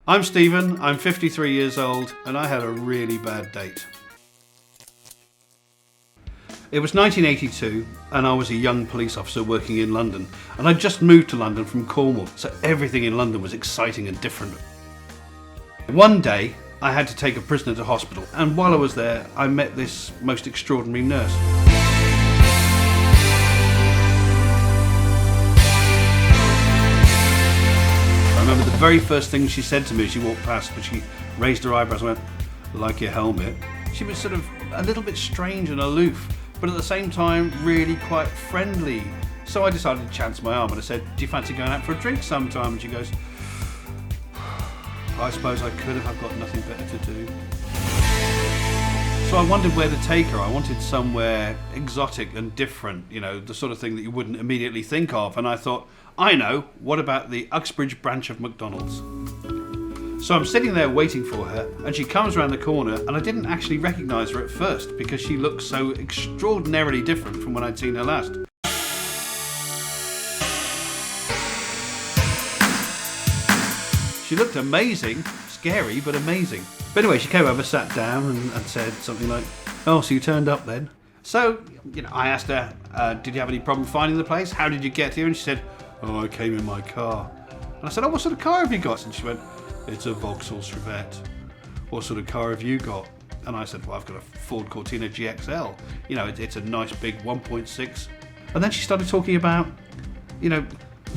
I'm Stephen, I'm 53 years old, and I had a really bad date. It was 1982, and I was a young police officer working in London, and I'd just moved to London from Cornwall, so everything in London was exciting and different. One day, I had to take a prisoner to hospital, and while I was there, I met this most extraordinary nurse. I remember the very first thing she said to me as she walked past, when she raised her eyebrows and went, "Like your helmet." She was sort of a little bit strange and aloof, but at the same time really quite friendly. So I decided to chance my arm and I said, "Do you fancy going out for a drink sometime?" And she goes, "I suppose I could if I've got nothing better to do." So I wondered where to take her. I wanted somewhere exotic and different, you know, the sort of thing that you wouldn't immediately think of. And I thought, I know, what about the Uxbridge branch of McDonald's? So I'm sitting there waiting for her, and she comes around the corner, and I didn't actually recognise her at first because she looked so extraordinarily different from when I'd seen her last. She looked amazing, scary but amazing. But anyway, she came over, sat down and said something like, "Oh, so you turned up then?" So, you know, I asked her, "Did you have any problem finding the place? How did you get here?" And she said, "Oh, I came in my car." And I said, "Oh, what sort of car have you got?" And she went, "It's a Vauxhall Chevette." "What sort of car have you got?" And I said, "Well, I've got a Ford Cortina GXL. You know, it's a nice big 1.6. And then she started talking about, you know,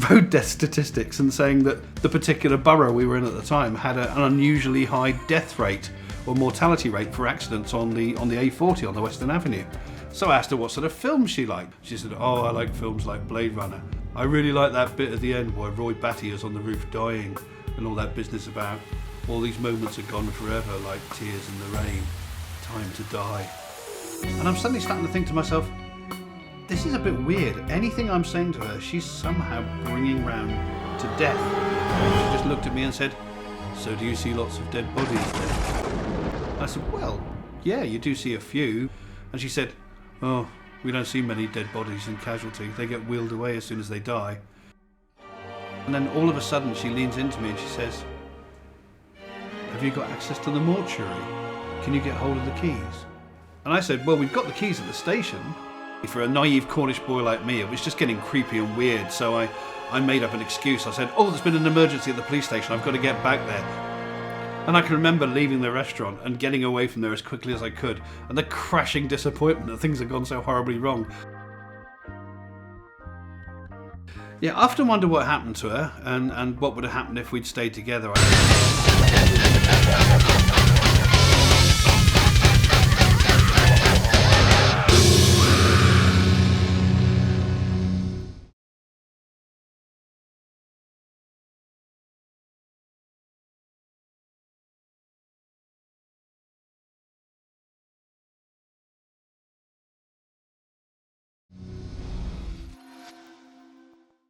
road death statistics and saying that the particular borough we were in at the time had an unusually high death rate or mortality rate for accidents on the A40 on the Western Avenue. So I asked her what sort of films she liked. She said, "Oh, I like films like Blade Runner. I really like that bit at the end where Roy Batty is on the roof dying and all that business about all these moments are gone forever, like tears in the rain, time to die." And I'm suddenly starting to think to myself, this is a bit weird. Anything I'm saying to her, she's somehow bringing round to death. And she just looked at me and said, "So do you see lots of dead bodies then?" I said, "Well, yeah, you do see a few." And she said, "Oh, we don't see many dead bodies in casualty. They get wheeled away as soon as they die." And then all of a sudden she leans into me and she says, "Have you got access to the mortuary? Can you get hold of the keys?" And I said, "Well, we've got the keys at the station." For a naive Cornish boy like me, it was just getting creepy and weird, so I made up an excuse. I said, "Oh, there's been an emergency at the police station. I've got to get back there." And I can remember leaving the restaurant and getting away from there as quickly as I could, and the crashing disappointment that things had gone so horribly wrong. Yeah, I often wonder what happened to her and what would have happened if we'd stayed together.